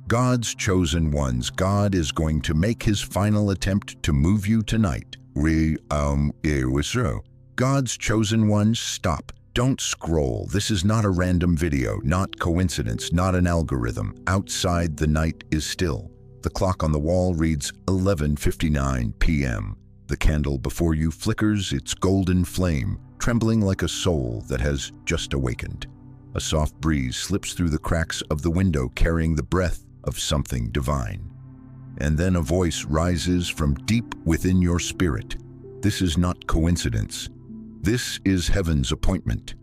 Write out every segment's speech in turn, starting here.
God's chosen ones. God is going to make his final attempt to move you tonight. God's chosen ones, stop. Don't scroll. This is not a random video, not coincidence, not an algorithm. Outside, the night is still. The clock on the wall reads 11:59 p.m. The candle before you flickers its golden flame, trembling like a soul that has just awakened. A soft breeze slips through the cracks of the window, carrying the breath of something divine. And then a voice rises from deep within your spirit. This is not coincidence. This is heaven's appointment.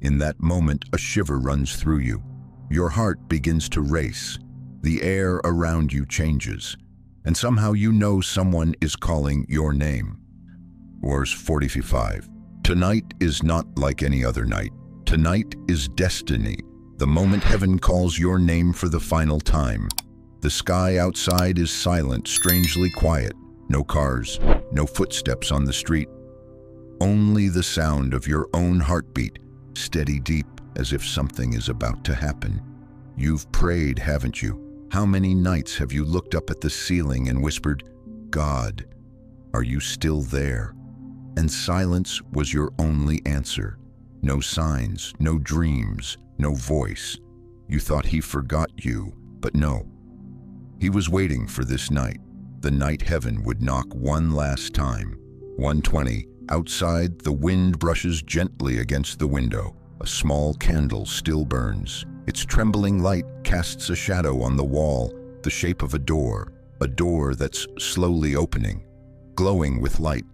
In that moment, a shiver runs through you. Your heart begins to race. The air around you changes. And somehow you know someone is calling your name. Verse 45. Tonight is not like any other night. Tonight is destiny. The moment heaven calls your name for the final time. The sky outside is silent, strangely quiet. No cars, no footsteps on the street. Only the sound of your own heartbeat, steady deep as if something is about to happen. You've prayed, haven't you? How many nights have you looked up at the ceiling and whispered, God, are you still there? And silence was your only answer. No signs, no dreams, no voice. You thought he forgot you, but no. He was waiting for this night, the night heaven would knock one last time. 1:20, outside, the wind brushes gently against the window. A small candle still burns. Its trembling light casts a shadow on the wall, the shape of a door that's slowly opening, glowing with light.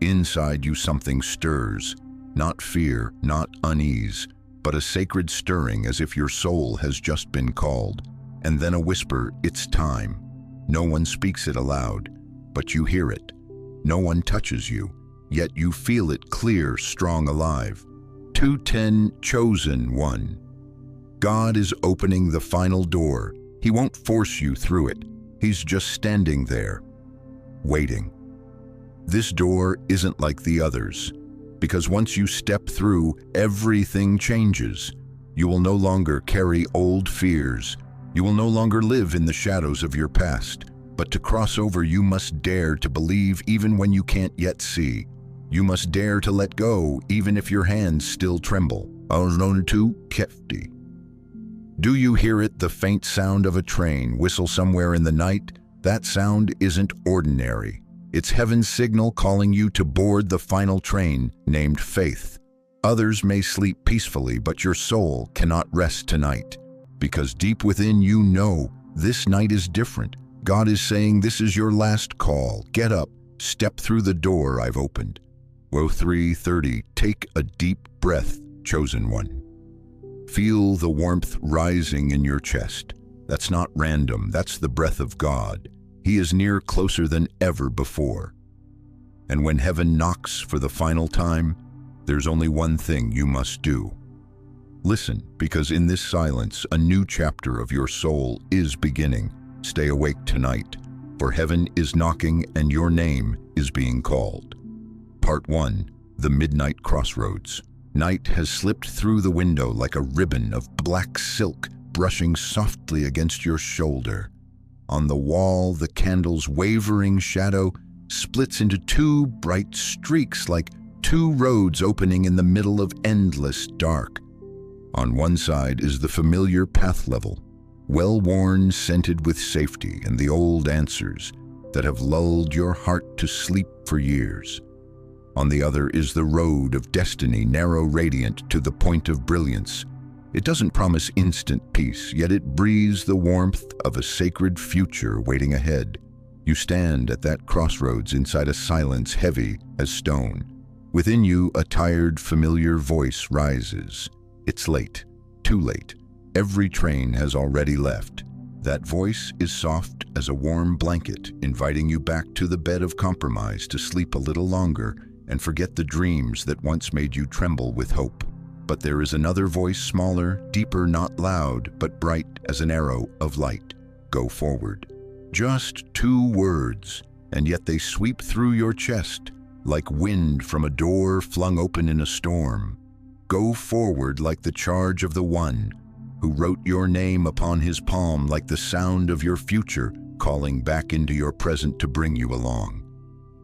Inside you something stirs, not fear, not unease, but a sacred stirring as if your soul has just been called. And then a whisper, it's time. No one speaks it aloud, but you hear it. No one touches you, yet you feel it clear, strong, alive. 2:10, chosen one. God is opening the final door. He won't force you through it. He's just standing there, waiting. This door isn't like the others, because once you step through, everything changes. You will no longer carry old fears. You will no longer live in the shadows of your past. But to cross over, you must dare to believe even when you can't yet see. You must dare to let go even if your hands still tremble. Do you hear it, the faint sound of a train whistle somewhere in the night? That sound isn't ordinary. It's heaven's signal calling you to board the final train named faith. Others may sleep peacefully, but your soul cannot rest tonight. Because deep within you know this night is different. God is saying this is your last call. Get up, step through the door I've opened. 3:30, take a deep breath, chosen one. Feel the warmth rising in your chest. That's not random, that's the breath of God. He is near, closer than ever before. And when heaven knocks for the final time, there's only one thing you must do. Listen, because in this silence, a new chapter of your soul is beginning. Stay awake tonight, for heaven is knocking and your name is being called. Part 1, the midnight crossroads. Night has slipped through the window like a ribbon of black silk brushing softly against your shoulder. On the wall, the candle's wavering shadow splits into two bright streaks like two roads opening in the middle of endless dark. On one side is the familiar path level, well-worn, scented with safety and the old answers that have lulled your heart to sleep for years. On the other is the road of destiny, narrow, radiant to the point of brilliance. It doesn't promise instant peace, yet it breathes the warmth of a sacred future waiting ahead. You stand at that crossroads inside a silence heavy as stone. Within you, a tired, familiar voice rises. It's late, too late. Every train has already left. That voice is soft as a warm blanket, inviting you back to the bed of compromise to sleep a little longer and forget the dreams that once made you tremble with hope. But there is another voice, smaller, deeper, not loud, but bright as an arrow of light. Go forward. Just 2 words, and yet they sweep through your chest like wind from a door flung open in a storm. Go forward like the charge of the one who wrote your name upon his palm like the sound of your future calling back into your present to bring you along.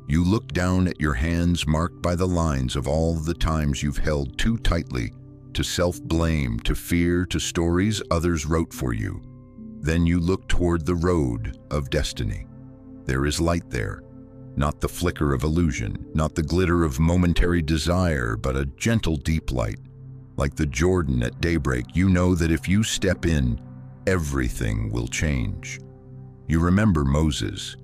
You look down at your hands marked by the lines of all the times you've held too tightly, to self-blame, to fear, to stories others wrote for you. Then you look toward the road of destiny. There is light there, not the flicker of illusion, not the glitter of momentary desire, but a gentle deep light. Like the Jordan at daybreak, you know that if you step in, everything will change. You remember Moses.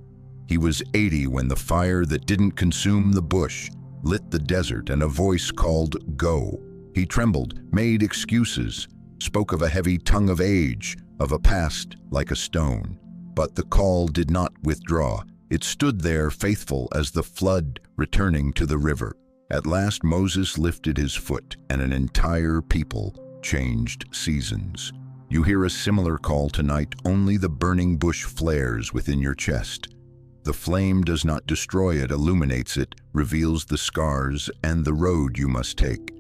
He was 80 when the fire that didn't consume the bush lit the desert and a voice called, "Go." He trembled, made excuses, spoke of a heavy tongue of age, of a past like a stone. But the call did not withdraw. It stood there faithful as the flood returning to the river. At last Moses lifted his foot, and an entire people changed seasons. You hear a similar call tonight, only the burning bush flares within your chest. The flame does not destroy it, illuminates it, reveals the scars and the road you must take.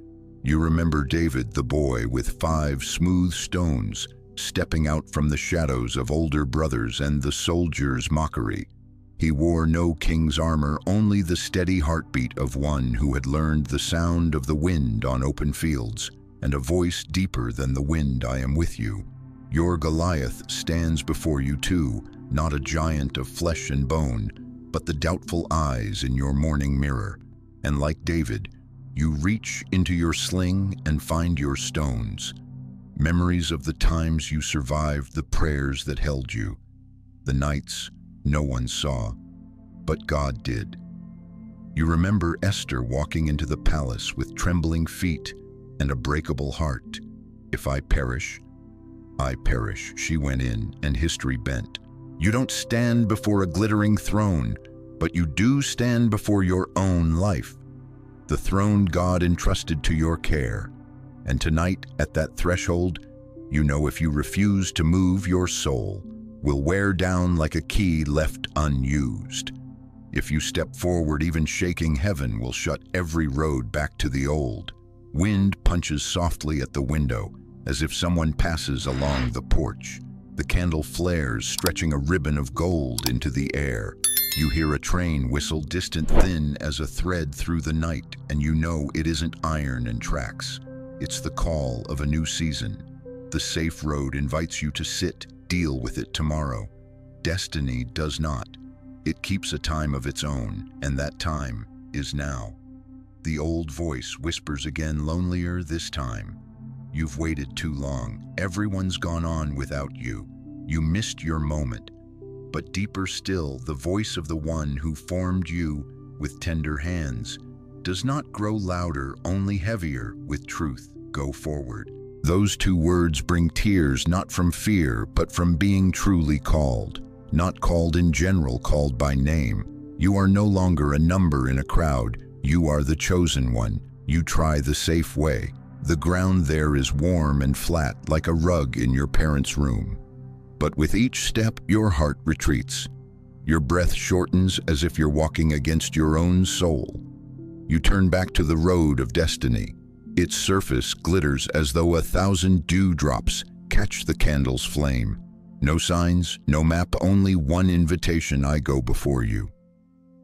You remember David, the boy with 5 smooth stones, stepping out from the shadows of older brothers and the soldier's mockery. He wore no king's armor, only the steady heartbeat of one who had learned the sound of the wind on open fields, and a voice deeper than the wind, "I am with you." Your Goliath stands before you too, not a giant of flesh and bone, but the doubtful eyes in your morning mirror. And like David, you reach into your sling and find your stones, memories of the times you survived, the prayers that held you, the nights no one saw, but God did. You remember Esther walking into the palace with trembling feet and a breakable heart. "If I perish, I perish," she went in, and history bent. You don't stand before a glittering throne, but you do stand before your own life, the throne God entrusted to your care. And tonight, at that threshold, you know if you refuse to move, your soul will wear down like a key left unused. If you step forward, even shaking, heaven will shut every road back to the old. Wind punches softly at the window, as if someone passes along the porch. The candle flares, stretching a ribbon of gold into the air. You hear a train whistle, distant, thin as a thread through the night, and you know it isn't iron and tracks. It's the call of a new season. The safe road invites you to sit, deal with it tomorrow. Destiny does not. It keeps a time of its own, and that time is now. The old voice whispers again, lonelier this time. You've waited too long. Everyone's gone on without you. You missed your moment. But deeper still, the voice of the one who formed you with tender hands does not grow louder, only heavier with truth. Go forward. Those 2 words bring tears, not from fear, but from being truly called. Not called in general, called by name. You are no longer a number in a crowd. You are the chosen one. You try the safe way. The ground there is warm and flat, like a rug in your parents' room. But with each step, your heart retreats. Your breath shortens as if you're walking against your own soul. You turn back to the road of destiny. Its surface glitters as though 1,000 dewdrops catch the candle's flame. No signs, no map, only one invitation: I go before you.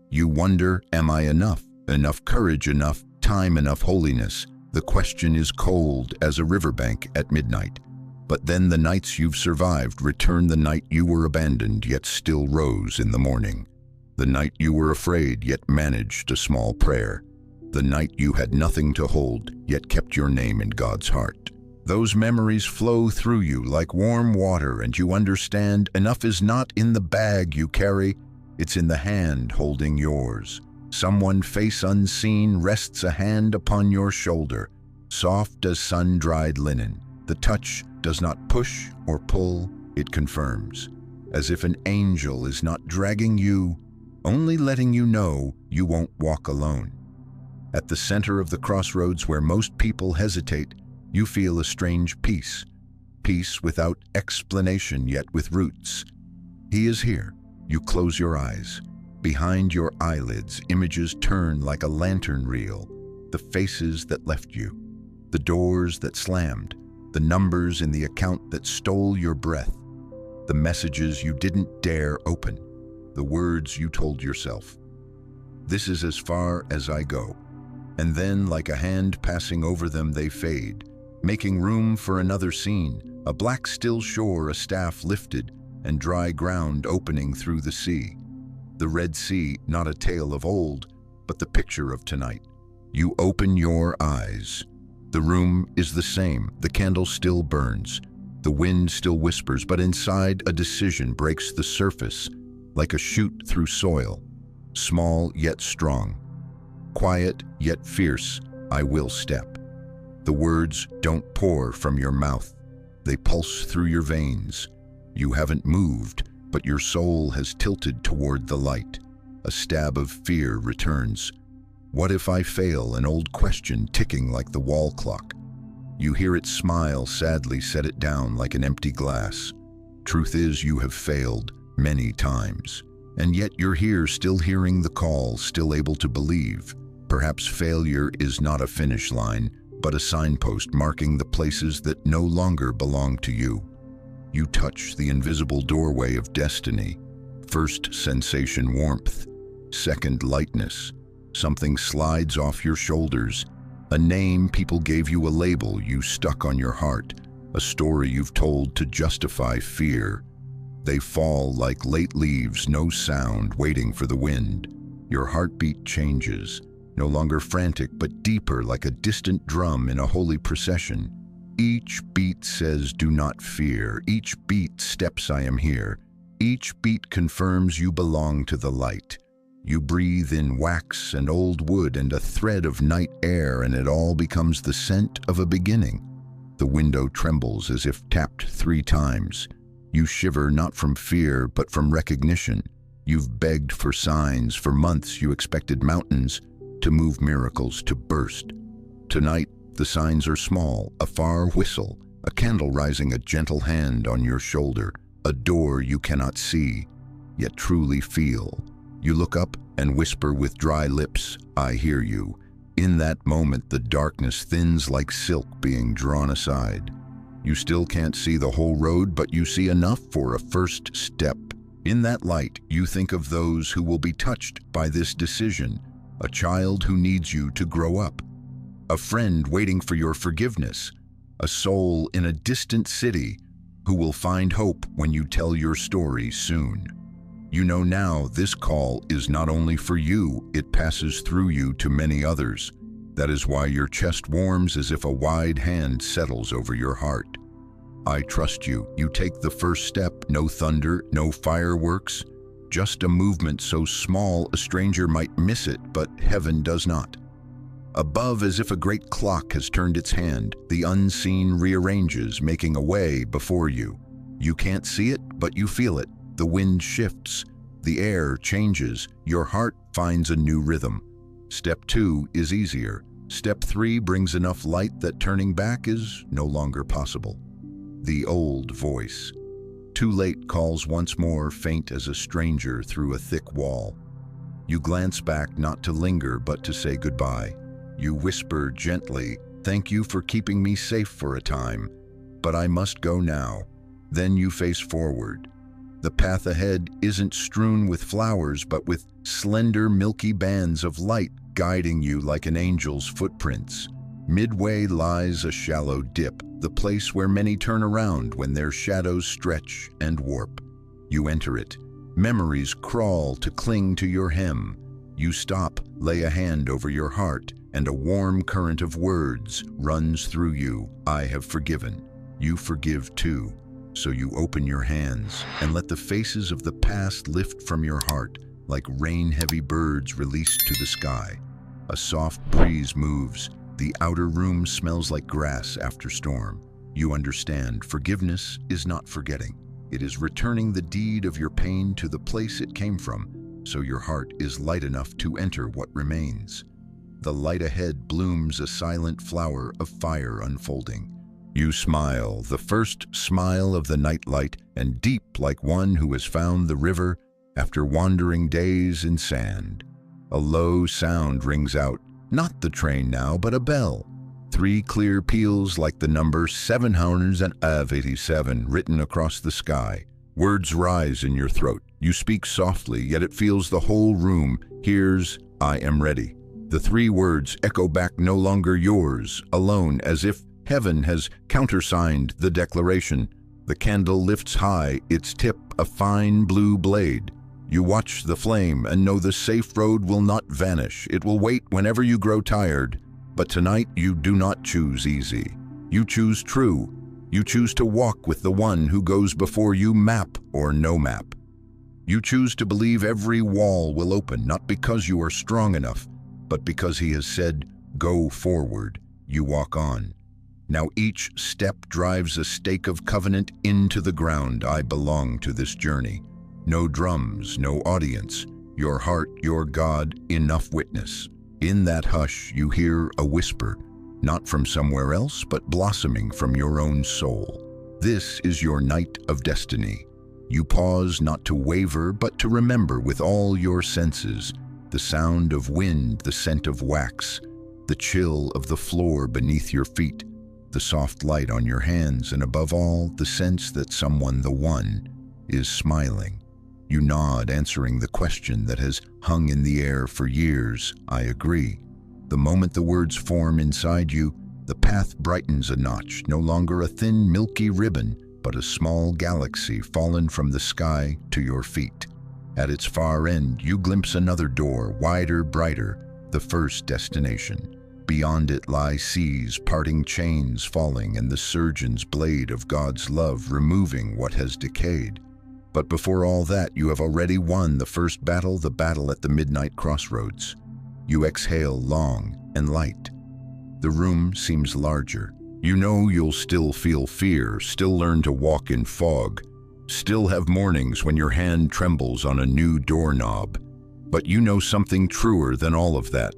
You wonder, am I enough? Enough courage, enough time, enough holiness? The question is cold as a riverbank at midnight. But then the nights you've survived return, the night you were abandoned yet still rose in the morning. The night you were afraid yet managed a small prayer. The night you had nothing to hold yet kept your name in God's heart. Those memories flow through you like warm water, and you understand enough is not in the bag you carry, it's in the hand holding yours. Someone, face unseen, rests a hand upon your shoulder, soft as sun-dried linen. The touch does not push or pull, it confirms, as if an angel is not dragging you, only letting you know you won't walk alone. At the center of the crossroads where most people hesitate, you feel a strange peace. Peace without explanation, yet with roots. He is here. You close your eyes. Behind your eyelids, images turn like a lantern reel. The faces that left you, the doors that slammed, the numbers in the account that stole your breath, the messages you didn't dare open, the words you told yourself. This is as far as I go. And then, like a hand passing over them, they fade, making room for another scene, a black still shore, a staff lifted, and dry ground opening through the sea. The Red Sea, not a tale of old, but the picture of tonight. You open your eyes. The room is the same, the candle still burns, the wind still whispers, but inside a decision breaks the surface, like a shoot through soil, small yet strong, quiet yet fierce. I will step. The words don't pour from your mouth, they pulse through your veins. You haven't moved, but your soul has tilted toward the light. A stab of fear returns. What if I fail? An old question ticking like the wall clock. You hear it smile, sadly set it down like an empty glass. Truth is, you have failed many times, and yet you're here, still hearing the call, still able to believe. Perhaps failure is not a finish line, but a signpost marking the places that no longer belong to you. You touch the invisible doorway of destiny. First sensation, warmth. Second, lightness. Something slides off your shoulders. A name people gave you, a label you stuck on your heart, a story you've told to justify fear. They fall like late leaves, no sound, waiting for the wind. Your heartbeat changes, no longer frantic, but deeper, like a distant drum in a holy procession. Each beat says, do not fear. Each beat steps, I am here. Each beat confirms you belong to the light. You breathe in wax and old wood and a thread of night air, and it all becomes the scent of a beginning. The window trembles as if tapped 3 times. You shiver, not from fear, but from recognition. You've begged for signs. For months you expected mountains to move, miracles to burst. Tonight, the signs are small, a far whistle, a candle rising, a gentle hand on your shoulder, a door you cannot see, yet truly feel. You look up and whisper with dry lips, I hear you. In that moment, the darkness thins like silk being drawn aside. You still can't see the whole road, but you see enough for a first step. In that light, you think of those who will be touched by this decision, a child who needs you to grow up, a friend waiting for your forgiveness, a soul in a distant city who will find hope when you tell your story soon. You know now this call is not only for you, it passes through you to many others. That is why your chest warms as if a wide hand settles over your heart. I trust you. You take the first step, no thunder, no fireworks, just a movement so small a stranger might miss it, but heaven does not. Above, as if a great clock has turned its hand, the unseen rearranges, making a way before you. You can't see it, but you feel it. The wind shifts, the air changes, your heart finds a new rhythm. Step 2 is easier. Step 3 brings enough light that turning back is no longer possible. The old voice. Too late calls once more, faint as a stranger through a thick wall. You glance back, not to linger, but to say goodbye. You whisper gently, thank you for keeping me safe for a time, but I must go now. Then you face forward. The path ahead isn't strewn with flowers, but with slender, milky bands of light guiding you like an angel's footprints. Midway lies a shallow dip, the place where many turn around when their shadows stretch and warp. You enter it. Memories crawl to cling to your hem. You stop, lay a hand over your heart, and a warm current of words runs through you. I have forgiven. You forgive too. So you open your hands and let the faces of the past lift from your heart like rain-heavy birds released to the sky. A soft breeze moves. The outer room smells like grass after storm. You understand, forgiveness is not forgetting. It is returning the deed of your pain to the place it came from, so your heart is light enough to enter what remains. The light ahead blooms, a silent flower of fire unfolding. You smile, the first smile of the nightlight, and deep like one who has found the river after wandering days in sand. A low sound rings out, not the train now, but a bell. 3 clear peals like the number 787 written across the sky. Words rise in your throat. You speak softly, yet it feels the whole room hears, "I am ready." The 3 words echo back, no longer yours, alone, as if heaven has countersigned the declaration. The candle lifts high, its tip a fine blue blade. You watch the flame and know the safe road will not vanish. It will wait whenever you grow tired. But tonight you do not choose easy. You choose true. You choose to walk with the one who goes before you, map or no map. You choose to believe every wall will open, not because you are strong enough, but because he has said, "Go forward." You walk on. Now each step drives a stake of covenant into the ground. I belong to this journey. No drums, no audience. Your heart, your God, enough witness. In that hush, you hear a whisper, not from somewhere else, but blossoming from your own soul. This is your night of destiny. You pause not to waver, but to remember with all your senses, the sound of wind, the scent of wax, the chill of the floor beneath your feet, the soft light on your hands, and above all, the sense that someone, the one, is smiling. You nod, answering the question that has hung in the air for years. I agree. The moment the words form inside you, the path brightens a notch, no longer a thin, milky ribbon, but a small galaxy fallen from the sky to your feet. At its far end, you glimpse another door, wider, brighter, the first destination. Beyond it lie seas, parting chains falling, and the surgeon's blade of God's love removing what has decayed. But before all that, you have already won the first battle, the battle at the midnight crossroads. You exhale long and light. The room seems larger. You know you'll still feel fear, still learn to walk in fog, still have mornings when your hand trembles on a new doorknob. But you know something truer than all of that.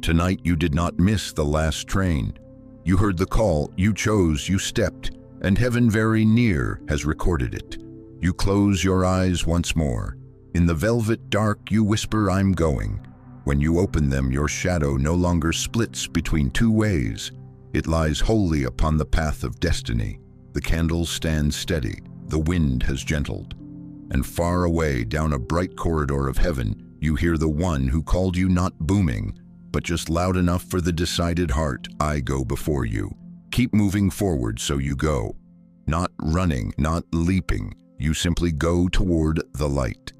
Tonight you did not miss the last train. You heard the call, you chose, you stepped, and heaven very near has recorded it. You close your eyes once more. In the velvet dark, you whisper, "I'm going." When you open them, your shadow no longer splits between 2 ways. It lies wholly upon the path of destiny. The candles stand steady. The wind has gentled. And far away, down a bright corridor of heaven, you hear the one who called you, not booming, but just loud enough for the decided heart. "I go before you." Keep moving forward, so you go. Not running, not leaping. You simply go toward the light.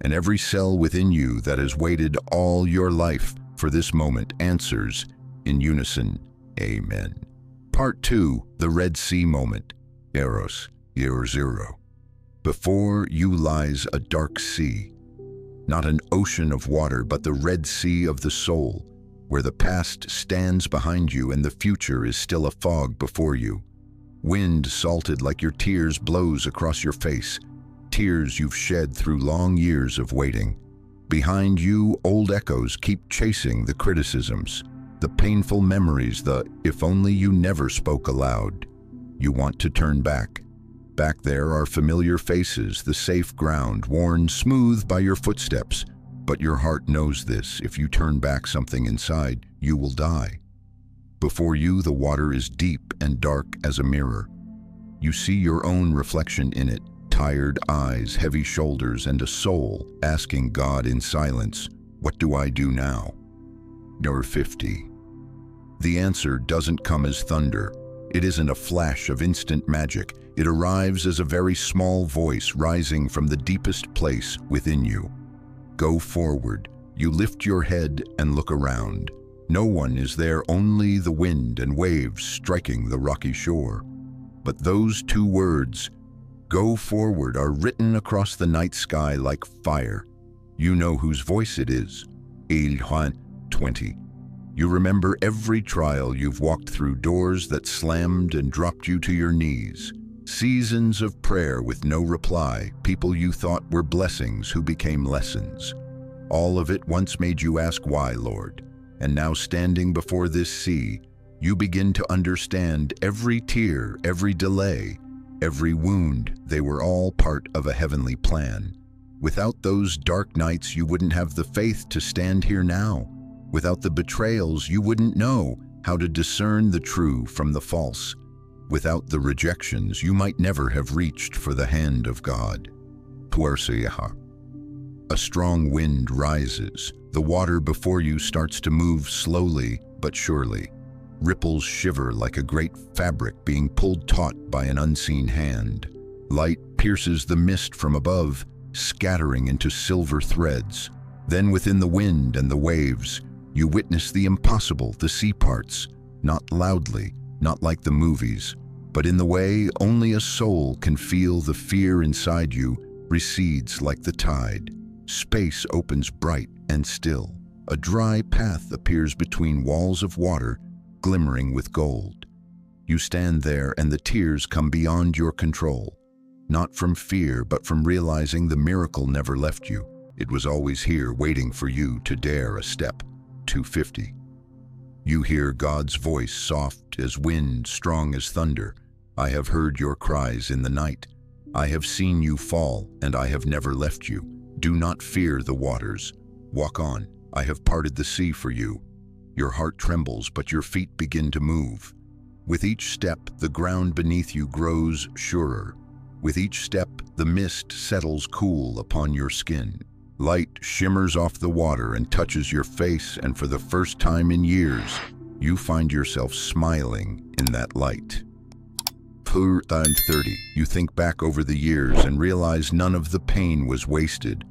And every cell within you that has waited all your life for this moment answers in unison, Amen. Part 2, the Red Sea moment. Eros, year 0. Before you lies a dark sea. Not an ocean of water, but the Red Sea of the soul, where the past stands behind you and the future is still a fog before you. Wind salted like your tears blows across your face, tears you've shed through long years of waiting. Behind you, old echoes keep chasing the criticisms, the painful memories, the "if only you never spoke aloud." You want to turn back. Back there are familiar faces, the safe ground, worn smooth by your footsteps. But your heart knows this: if you turn back something inside, you will die. Before you, the water is deep and dark as a mirror. You see your own reflection in it, tired eyes, heavy shoulders, and a soul asking God in silence, "What do I do now?" Number 50. The answer doesn't come as thunder. It isn't a flash of instant magic. It arrives as a very small voice rising from the deepest place within you. Go forward. You lift your head and look around. No one is there, only the wind and waves striking the rocky shore. But those 2 words, "Go forward," are written across the night sky like fire. You know whose voice it is. Ilhan 20. You remember every trial you've walked through, doors that slammed and dropped you to your knees. Seasons of prayer with no reply, people you thought were blessings who became lessons. All of it once made you ask, "Why, Lord?" And now, standing before this sea, you begin to understand every tear, every delay, every wound. They were all part of a heavenly plan. Without those dark nights, you wouldn't have the faith to stand here now. Without the betrayals, you wouldn't know how to discern the true from the false. Without the rejections, you might never have reached for the hand of God. A strong wind rises. The water before you starts to move slowly but surely. Ripples shiver like a great fabric being pulled taut by an unseen hand. Light pierces the mist from above, scattering into silver threads. Then within the wind and the waves, you witness the impossible, the sea parts, not loudly, not like the movies, but in the way only a soul can feel. The fear inside you recedes like the tide. Space opens bright and still. A dry path appears between walls of water, glimmering with gold. You stand there and the tears come beyond your control. Not from fear, but from realizing the miracle never left you. It was always here waiting for you to dare a step. 250. You hear God's voice, soft as wind, strong as thunder. I have heard your cries in the night. I have seen you fall, and I have never left you. Do not fear the waters. Walk on. I have parted the sea for you. Your heart trembles, but your feet begin to move. With each step, the ground beneath you grows surer. With each step, the mist settles cool upon your skin. Light shimmers off the water and touches your face, and for the first time in years, you find yourself smiling in that light. 30. You think back over the years and realize none of the pain was wasted.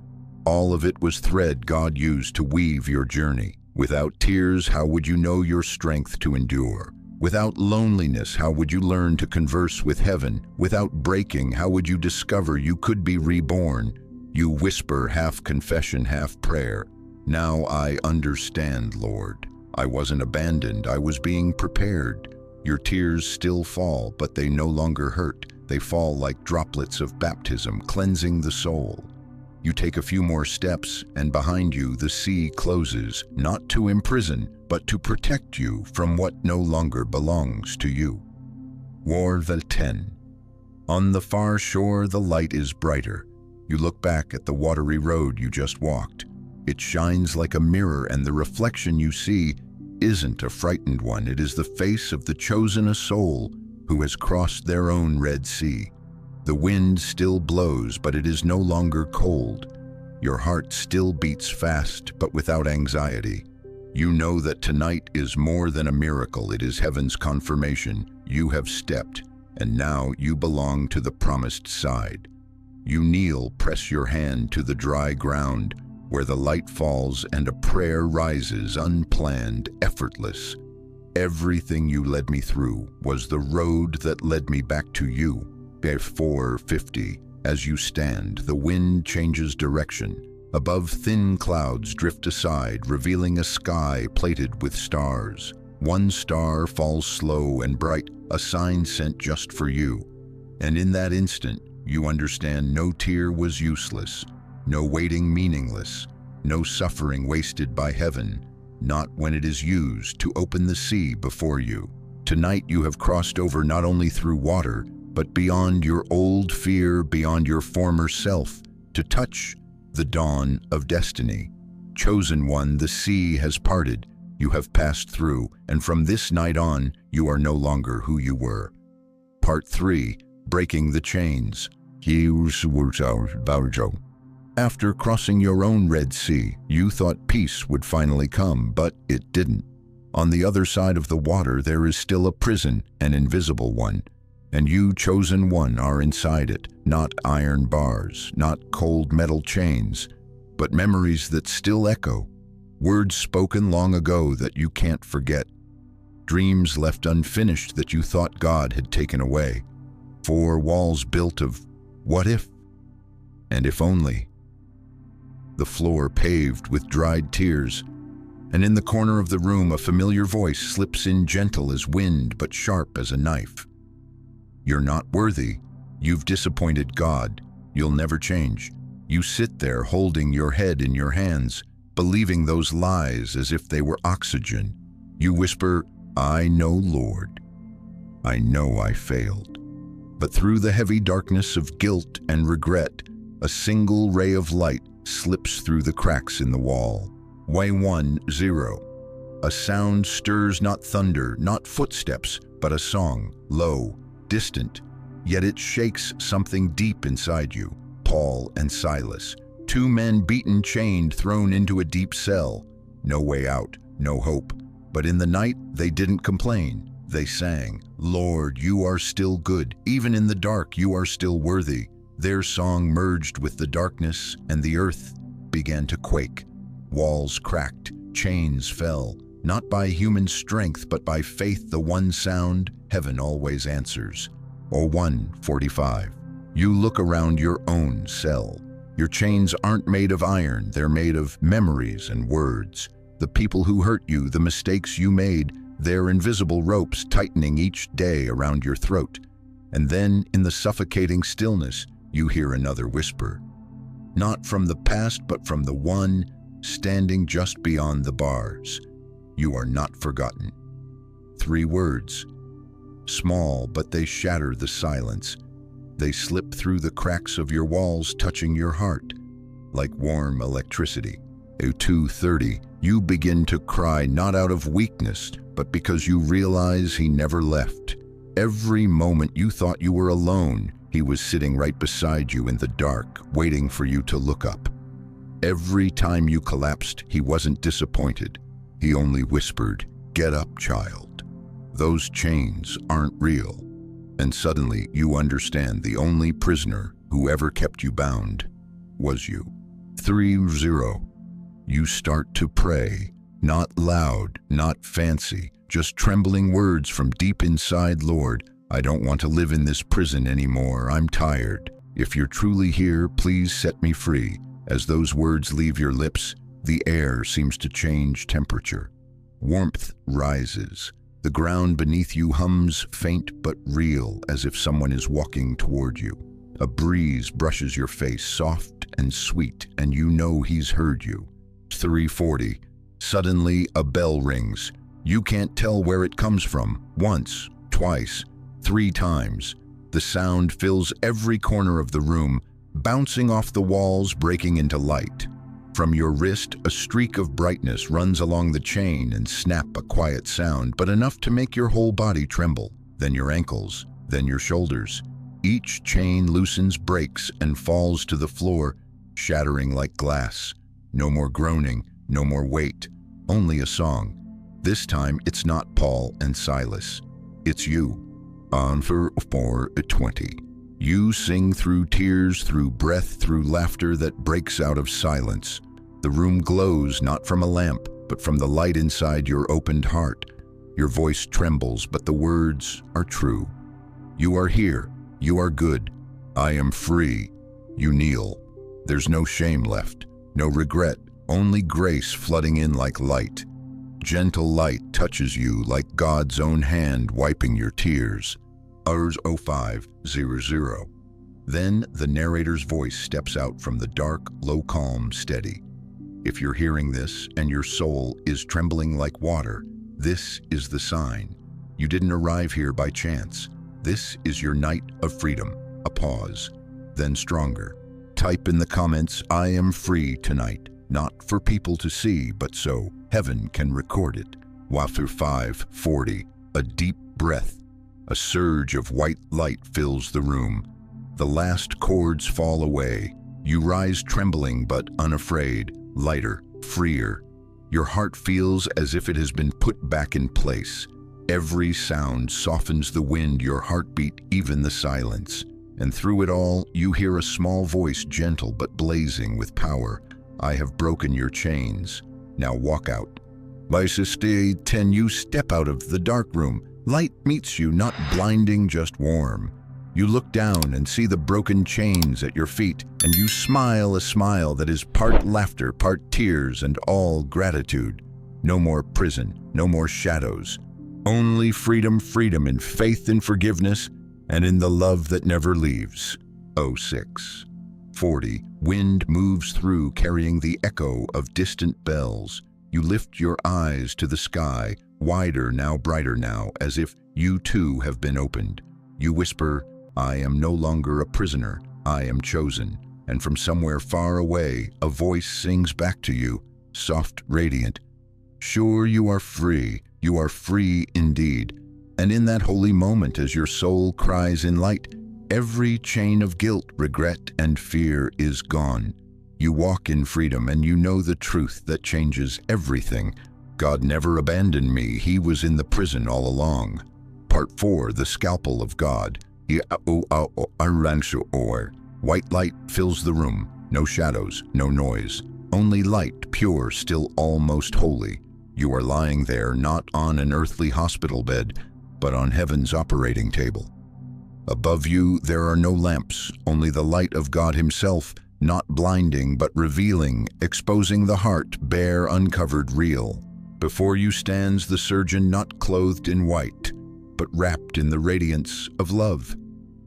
All of it was thread God used to weave your journey. Without tears, how would you know your strength to endure? Without loneliness, how would you learn to converse with heaven? Without breaking, how would you discover you could be reborn? You whisper, half confession, half prayer. Now I understand, Lord. I wasn't abandoned, I was being prepared. Your tears still fall, but they no longer hurt. They fall like droplets of baptism, cleansing the soul. You take a few more steps, and behind you the sea closes, not to imprison, but to protect you from what no longer belongs to you. War 10. On the far shore, the light is brighter. You look back at the watery road you just walked. It shines like a mirror, and the reflection you see isn't a frightened one. It is the face of the chosen, a soul who has crossed their own Red Sea. The wind still blows, but it is no longer cold. Your heart still beats fast, but without anxiety. You know that tonight is more than a miracle. It is heaven's confirmation. You have stepped, and now you belong to the promised side. You kneel, press your hand to the dry ground, where the light falls and a prayer rises, unplanned, effortless. Everything you led me through was the road that led me back to you. 450. As you stand, the wind changes direction. Above, thin clouds drift aside, revealing a sky plated with stars. One star falls slow and bright, a sign sent just for you. And in that instant, you understand no tear was useless, no waiting meaningless, no suffering wasted by heaven, not when it is used to open the sea before you. Tonight you have crossed over not only through water, but beyond your old fear, beyond your former self, to touch the dawn of destiny. Chosen one, the sea has parted, you have passed through, and from this night on, you are no longer who you were. Part 3. Breaking the chains. After crossing your own Red Sea, you thought peace would finally come, but it didn't. On the other side of the water, there is still a prison, an invisible one. And you, chosen one, are inside it, not iron bars, not cold metal chains, but memories that still echo, words spoken long ago that you can't forget, dreams left unfinished that you thought God had taken away, 4 walls built of what if, and if only, the floor paved with dried tears, and in the corner of the room a familiar voice slips in, gentle as wind but sharp as a knife. You're not worthy. You've disappointed God. You'll never change. You sit there holding your head in your hands, believing those lies as if they were oxygen. You whisper, I know, Lord. I know I failed. But through the heavy darkness of guilt and regret, a single ray of light slips through the cracks in the wall. 1-0. A sound stirs, not thunder, not footsteps, but a song, low, distant, yet it shakes something deep inside you. Paul and Silas, two men beaten, chained, thrown into a deep cell. No way out, no hope. But in the night, they didn't complain. They sang, "Lord, you are still good. Even in the dark, you are still worthy." Their song merged with the darkness, and the earth began to quake. Walls cracked, chains fell, not by human strength, but by faith, the one sound heaven always answers. Or 1:45. You look around your own cell. Your chains aren't made of iron, they're made of memories and words. The people who hurt you, the mistakes you made, they're invisible ropes tightening each day around your throat. And then, in the suffocating stillness, you hear another whisper. Not from the past, but from the one standing just beyond the bars. You are not forgotten. 3 words. Small, but they shatter the silence. They slip through the cracks of your walls, touching your heart like warm electricity. At 2:30, you begin to cry, not out of weakness, but because you realize he never left. Every moment you thought you were alone, he was sitting right beside you in the dark, waiting for you to look up. Every time you collapsed, he wasn't disappointed. He only whispered, "Get up, child. Those chains aren't real." And suddenly you understand the only prisoner who ever kept you bound was you. 3:0. You start to pray, not loud, not fancy, just trembling words from deep inside. "Lord, I don't want to live in this prison anymore. I'm tired. If you're truly here, please set me free." As those words leave your lips, the air seems to change temperature. Warmth rises. The ground beneath you hums, faint but real, as if someone is walking toward you. A breeze brushes your face, soft and sweet, and you know he's heard you. 3:40. Suddenly, a bell rings. You can't tell where it comes from. Once, twice, 3 times. The sound fills every corner of the room, bouncing off the walls, breaking into light. From your wrist, a streak of brightness runs along the chain and snap, a quiet sound, but enough to make your whole body tremble. Then your ankles, then your shoulders. Each chain loosens, breaks, and falls to the floor, shattering like glass. No more groaning, no more weight, only a song. This time, it's not Paul and Silas. It's you. On for 4:20. You sing through tears, through breath, through laughter that breaks out of silence. The room glows not from a lamp, but from the light inside your opened heart. Your voice trembles, but the words are true. You are here. You are good. I am free. You kneel. There's no shame left, no regret, only grace flooding in like light. Gentle light touches you like God's own hand wiping your tears. Hours 05:00. Then the narrator's voice steps out from the dark, low, calm, steady. If you're hearing this and your soul is trembling like water, this is the sign. You didn't arrive here by chance. This is your night of freedom. A pause, then stronger. Type in the comments, "I am free tonight," not for people to see, but so heaven can record it. After 5:40, a deep breath. A surge of white light fills the room. The last chords fall away. You rise trembling but unafraid, lighter, freer. Your heart feels as if it has been put back in place. Every sound softens the wind, your heartbeat, even the silence. And through it all, you hear a small voice, gentle but blazing with power. "I have broken your chains. Now walk out." By 10, you step out of the dark room. Light meets you, not blinding, just warm. You look down and see the broken chains at your feet, and you smile a smile that is part laughter, part tears, and all gratitude. No more prison, no more shadows. Only freedom, freedom in faith and forgiveness, and in the love that never leaves. 06:40. Wind moves through, carrying the echo of distant bells. You lift your eyes to the sky, wider now, brighter now, as if you too have been opened. You whisper, "I am no longer a prisoner, I am chosen." And from somewhere far away, a voice sings back to you, soft, radiant, Sure, you are free. You are free indeed. And in that holy moment, as your soul cries in light, every chain of guilt, regret, and fear is gone. You walk in freedom, and you know the truth that changes everything. God never abandoned me. He was in the prison all along. Part 4, the Scalpel of God. White light fills the room. No shadows, no noise. Only light, pure, still almost holy. You are lying there, not on an earthly hospital bed, but on heaven's operating table. Above you, there are no lamps, only the light of God Himself, not blinding, but revealing, exposing the heart, bare, uncovered, real. Before you stands the surgeon, not clothed in white, but wrapped in the radiance of love.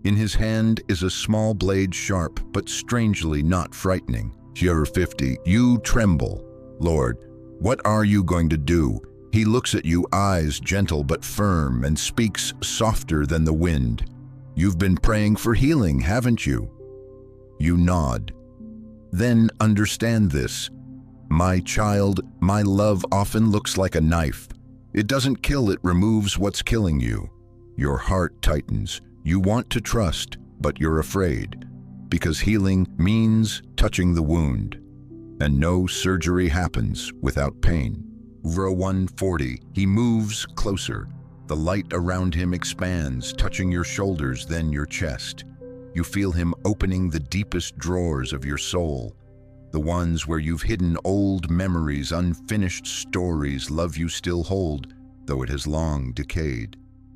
In his hand is a small blade, sharp, but strangely not frightening. Year 50, you tremble. Lord, what are you going to do? He looks at you, eyes gentle but firm, and speaks softer than the wind. You've been praying for healing, haven't you? You nod. Then understand this. My child, my love often looks like a knife. It doesn't kill, it removes what's killing you. Your heart tightens. You want to trust, but you're afraid, because healing means touching the wound, and no surgery happens without pain. Row 140, he moves closer. The light around him expands, touching your shoulders, then your chest. You feel him opening the deepest drawers of your soul, the ones where you've hidden old memories, unfinished stories, love you still hold, though it has long decayed.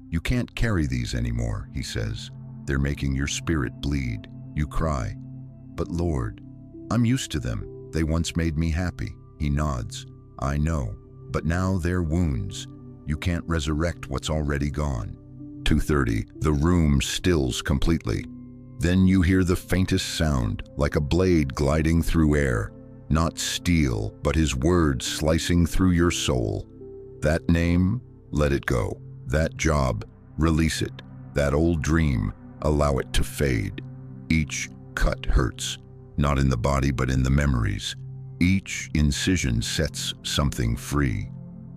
You can't carry these anymore, he says. They're making your spirit bleed. You cry. But Lord, I'm used to them. They once made me happy. He nods. I know. But now they're wounds. You can't resurrect what's already gone. 2:30, the room stills completely. Then you hear the faintest sound, like a blade gliding through air. Not steel, but his words slicing through your soul. That name, let it go. That job, release it. That old dream, allow it to fade. Each cut hurts, not in the body but in the memories. Each incision sets something free.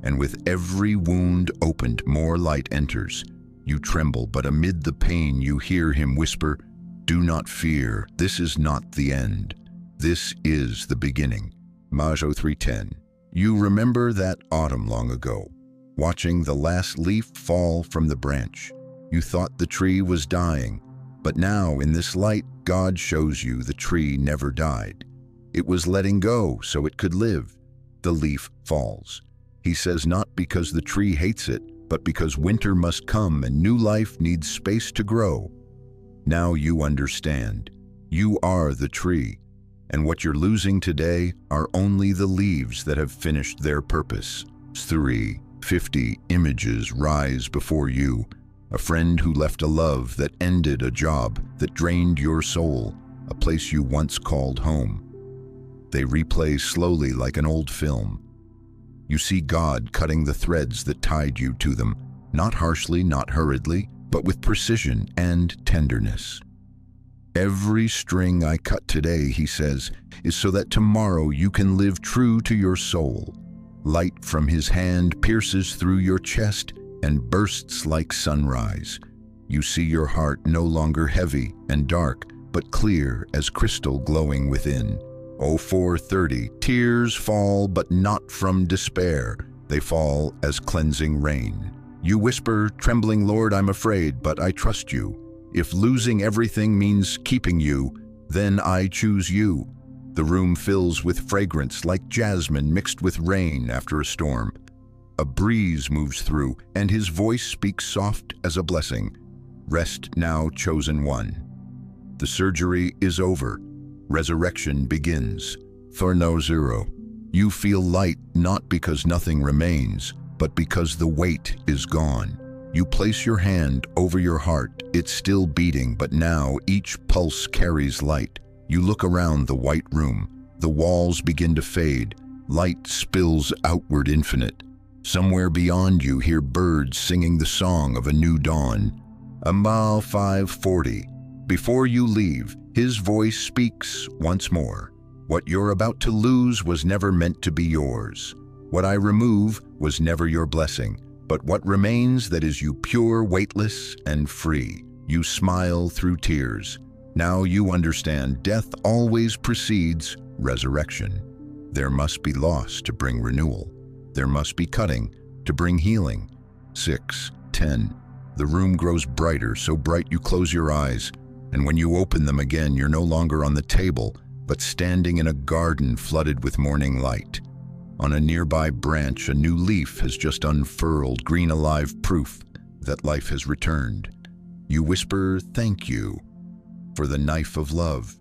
And with every wound opened, more light enters. You tremble, but amid the pain you hear him whisper, do not fear, this is not the end. This is the beginning. Majo 3:10. You remember that autumn long ago, watching the last leaf fall from the branch. You thought the tree was dying, but now in this light, God shows you the tree never died. It was letting go so it could live. The leaf falls. He says not because the tree hates it, but because winter must come and new life needs space to grow. Now you understand. You are the tree, and what you're losing today are only the leaves that have finished their purpose. 3:50 images rise before you. A friend who left a love that ended a job that drained your soul, a place you once called home. They replay slowly like an old film. You see God cutting the threads that tied you to them, not harshly, not hurriedly, but with precision and tenderness. Every string I cut today, he says, is so that tomorrow you can live true to your soul. Light from his hand pierces through your chest and bursts like sunrise. You see your heart no longer heavy and dark, but clear as crystal glowing within. 04:30, tears fall, but not from despair. They fall as cleansing rain. You whisper, trembling, Lord, I'm afraid, but I trust you. If losing everything means keeping you, then I choose you. The room fills with fragrance like jasmine mixed with rain after a storm. A breeze moves through, and his voice speaks soft as a blessing. Rest now, chosen one. The surgery is over. Resurrection begins. Thorno 0. You feel light not because nothing remains, but because the weight is gone. You place your hand over your heart. It's still beating, but now each pulse carries light. You look around the white room. The walls begin to fade. Light spills outward infinite. Somewhere beyond you hear birds singing the song of a new dawn. Amal 5:40. Before you leave, his voice speaks once more. What you're about to lose was never meant to be yours. What I remove was never your blessing, but what remains, that is you pure, weightless, and free. You smile through tears. Now you understand death always precedes resurrection. There must be loss to bring renewal. There must be cutting to bring healing. 6, 10. The room grows brighter, so bright you close your eyes, and when you open them again, you're no longer on the table, but standing in a garden flooded with morning light. On a nearby branch, a new leaf has just unfurled, green alive proof that life has returned. You whisper, "Thank you," for the knife of love.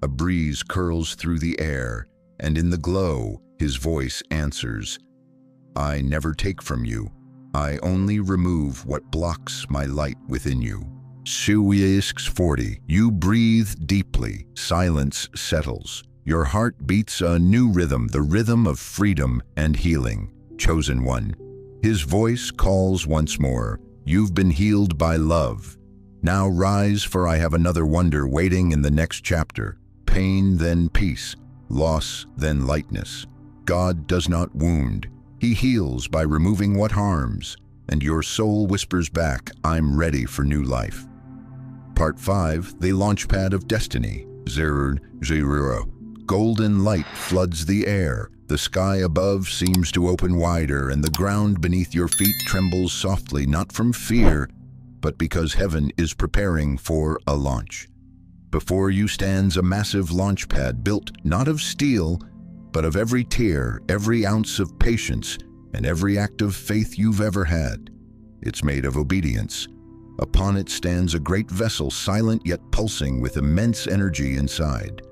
A breeze curls through the air, and in the glow, his voice answers, "I never take from you. I only remove what blocks my light within you." Suiasks 40. You breathe deeply. Silence settles. Your heart beats a new rhythm, the rhythm of freedom and healing. Chosen one. His voice calls once more. You've been healed by love. Now rise, for I have another wonder waiting in the next chapter. Pain, then peace. Loss, then lightness. God does not wound. He heals by removing what harms. And your soul whispers back, "I'm ready for new life." Part 5, the Launchpad of Destiny. 0. Golden light floods the air. The sky above seems to open wider, and the ground beneath your feet trembles softly, not from fear, but because heaven is preparing for a launch. Before you stands a massive launch pad built not of steel, but of every tear, every ounce of patience, and every act of faith you've ever had. It's made of obedience. Upon it stands a great vessel, silent yet pulsing with immense energy inside.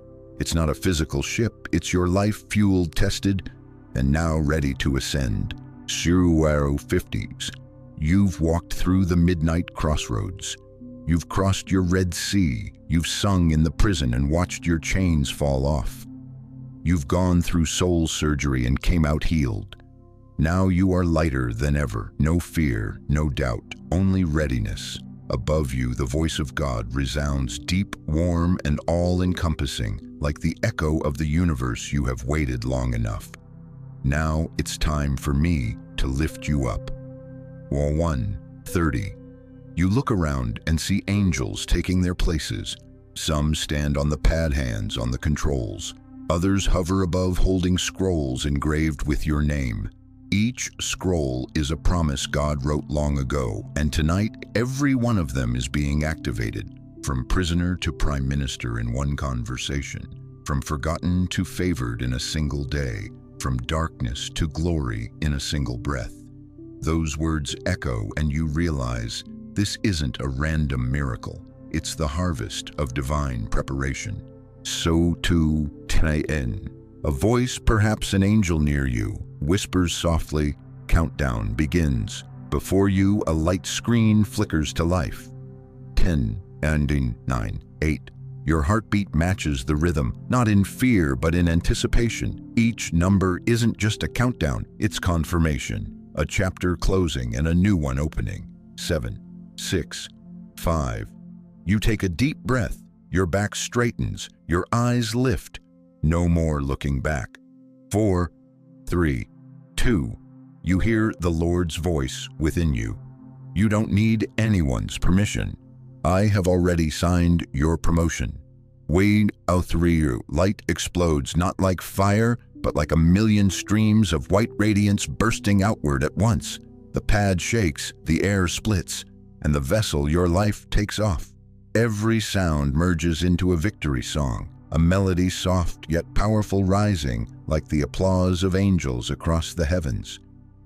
It's not a physical ship, it's your life fueled, tested, and now ready to ascend. 50s. You've walked through the midnight crossroads. You've crossed your Red Sea. You've sung in the prison and watched your chains fall off. You've gone through soul surgery and came out healed. Now you are lighter than ever. No fear, no doubt, only readiness. Above you, the voice of God resounds deep, warm, and all-encompassing, like the echo of the universe. You have waited long enough. Now it's time for me to lift you up. Wall 1:30. You look around and see angels taking their places. Some stand on the pad, hands on the controls. Others hover above holding scrolls engraved with your name. Each scroll is a promise God wrote long ago, and tonight every one of them is being activated, from prisoner to prime minister in one conversation, from forgotten to favored in a single day, from darkness to glory in a single breath. Those words echo, and you realize this isn't a random miracle. It's the harvest of divine preparation. So too, Taen. A voice, perhaps an angel near you, whispers softly, countdown begins. Before you, a light screen flickers to life. 10, and 9, 8. Your heartbeat matches the rhythm, not in fear, but in anticipation. Each number isn't just a countdown, it's confirmation. A chapter closing and a new one opening. 7, 6, 5. You take a deep breath. Your back straightens. Your eyes lift. No more looking back. 4, 3, 2. You hear the Lord's voice within you. You don't need anyone's permission. I have already signed your promotion. Wade out through you. Light explodes, not like fire, but like a million streams of white radiance bursting outward at once. The pad shakes, the air splits, and the vessel, your life, takes off. Every sound merges into a victory song, a melody soft yet powerful, rising like the applause of angels across the heavens.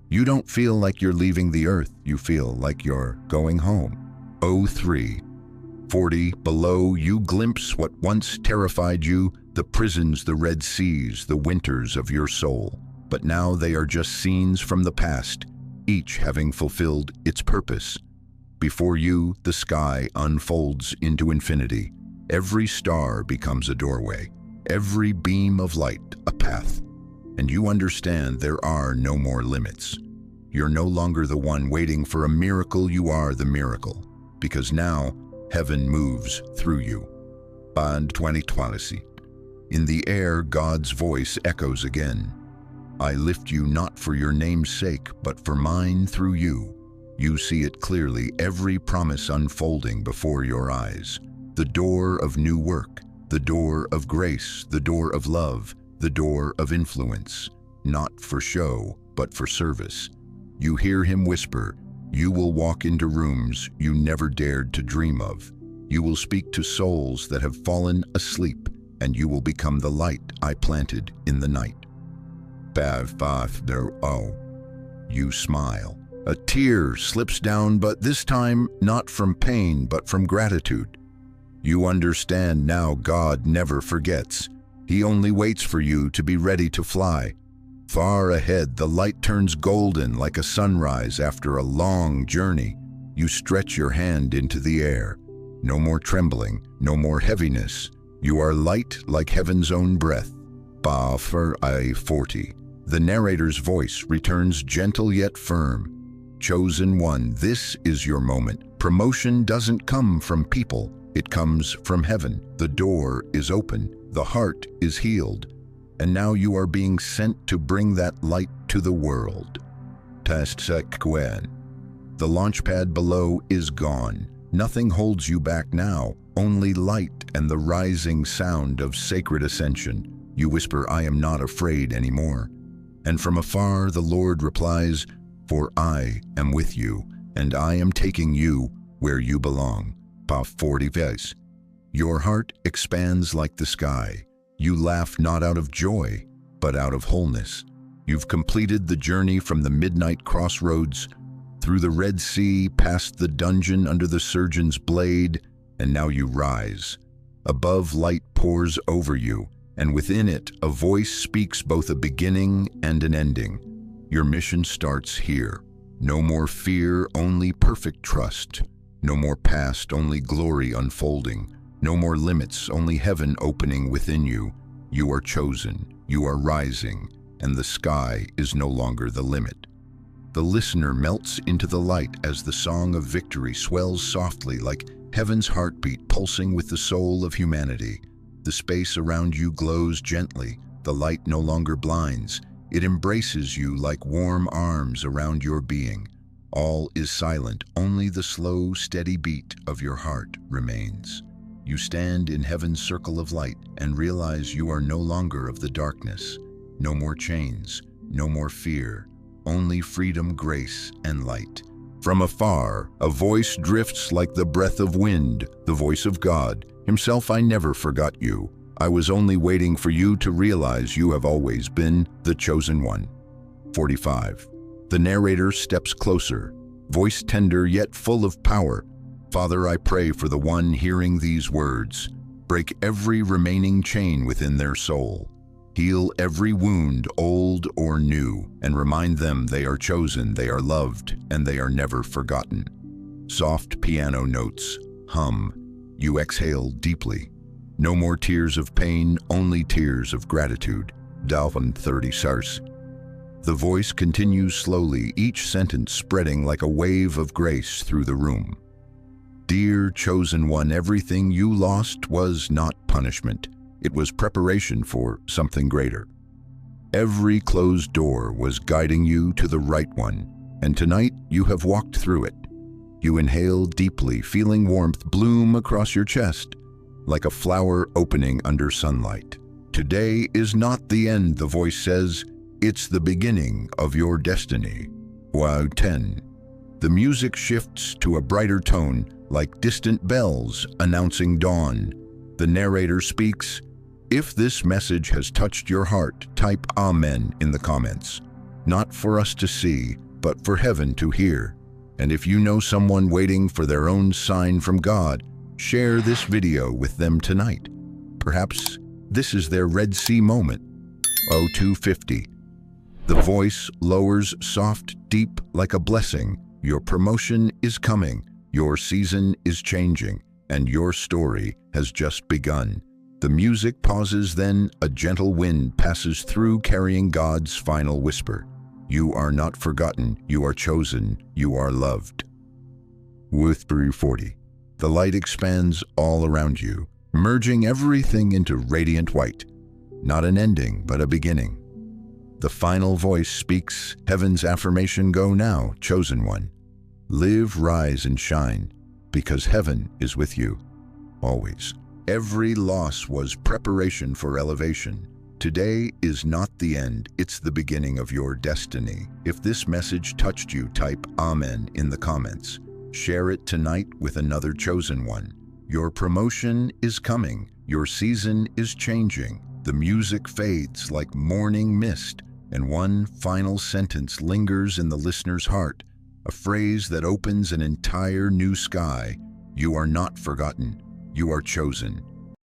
You don't feel like you're leaving the earth, you feel like you're going home. 03:40. Below you glimpse what once terrified you, the prisons, the Red Seas, the winters of your soul. But now they are just scenes from the past, each having fulfilled its purpose. Before you, the sky unfolds into infinity. Every star becomes a doorway, every beam of light a path. And you understand there are no more limits. You're no longer the one waiting for a miracle, you are the miracle. Because now, heaven moves through you. Band 2020. In the air, God's voice echoes again. I lift you not for your name's sake, but for mine through you. You see it clearly, every promise unfolding before your eyes. The door of new work, the door of grace, the door of love, the door of influence, not for show, but for service. You hear him whisper, you will walk into rooms you never dared to dream of. You will speak to souls that have fallen asleep, and you will become the light I planted in the night. You smile. A tear slips down, but this time not from pain, but from gratitude. You understand now God never forgets. He only waits for you to be ready to fly. Far ahead, the light turns golden like a sunrise after a long journey. You stretch your hand into the air. No more trembling, no more heaviness. You are light like heaven's own breath. For I-40. The narrator's voice returns gentle yet firm. Chosen one, this is your moment. Promotion doesn't come from people. It comes from heaven. The door is open. The heart is healed. And now you are being sent to bring that light to the world. The launchpad below is gone. Nothing holds you back now, only light and the rising sound of sacred ascension. You whisper, I am not afraid anymore. And from afar the Lord replies, for I am with you, and I am taking you where you belong. 40 verse. Your heart expands like the sky. You laugh not out of joy, but out of wholeness. You've completed the journey from the midnight crossroads, through the Red Sea, past the dungeon under the surgeon's blade, and now you rise. Above, light pours over you, and within it, a voice speaks both a beginning and an ending. Your mission starts here. No more fear, only perfect trust. No more past, only glory unfolding. No more limits, only heaven opening within you. You are chosen, you are rising, and the sky is no longer the limit. The listener melts into the light as the song of victory swells softly like heaven's heartbeat pulsing with the soul of humanity. The space around you glows gently. The light no longer blinds. It embraces you like warm arms around your being. All is silent, only the slow, steady beat of your heart remains. You stand in heaven's circle of light and realize you are no longer of the darkness. No more chains, no more fear, only freedom, grace, and light. From afar, a voice drifts like the breath of wind, the voice of God. Himself, I never forgot you. I was only waiting for you to realize you have always been the chosen one. 45. The narrator steps closer, voice tender yet full of power. Father, I pray for the one hearing these words. Break every remaining chain within their soul. Heal every wound, old or new, and remind them they are chosen, they are loved, and they are never forgotten. Soft piano notes hum. You exhale deeply. No more tears of pain, only tears of gratitude. Dalvin 30 Sars. The voice continues slowly, each sentence spreading like a wave of grace through the room. Dear chosen one, everything you lost was not punishment. It was preparation for something greater. Every closed door was guiding you to the right one, and tonight you have walked through it. You inhale deeply, feeling warmth bloom across your chest, like a flower opening under sunlight. Today is not the end, the voice says. It's the beginning of your destiny. Wow, 10. The music shifts to a brighter tone, like distant bells announcing dawn. The narrator speaks. If this message has touched your heart, type Amen in the comments. Not for us to see, but for heaven to hear. And if you know someone waiting for their own sign from God, share this video with them tonight. Perhaps this is their Red Sea moment. 0250. The voice lowers soft, deep, like a blessing. Your promotion is coming, your season is changing, and your story has just begun. The music pauses, then a gentle wind passes through carrying God's final whisper. You are not forgotten, you are chosen, you are loved. With 340. The light expands all around you, merging everything into radiant white. Not an ending, but a beginning. The final voice speaks, heaven's affirmation, go now, chosen one. Live, rise, and shine, because heaven is with you, always. Every loss was preparation for elevation. Today is not the end, it's the beginning of your destiny. If this message touched you, type Amen in the comments. Share it tonight with another chosen one. Your promotion is coming. Your season is changing. The music fades like morning mist, and one final sentence lingers in the listener's heart, a phrase that opens an entire new sky. You are not forgotten. You are chosen.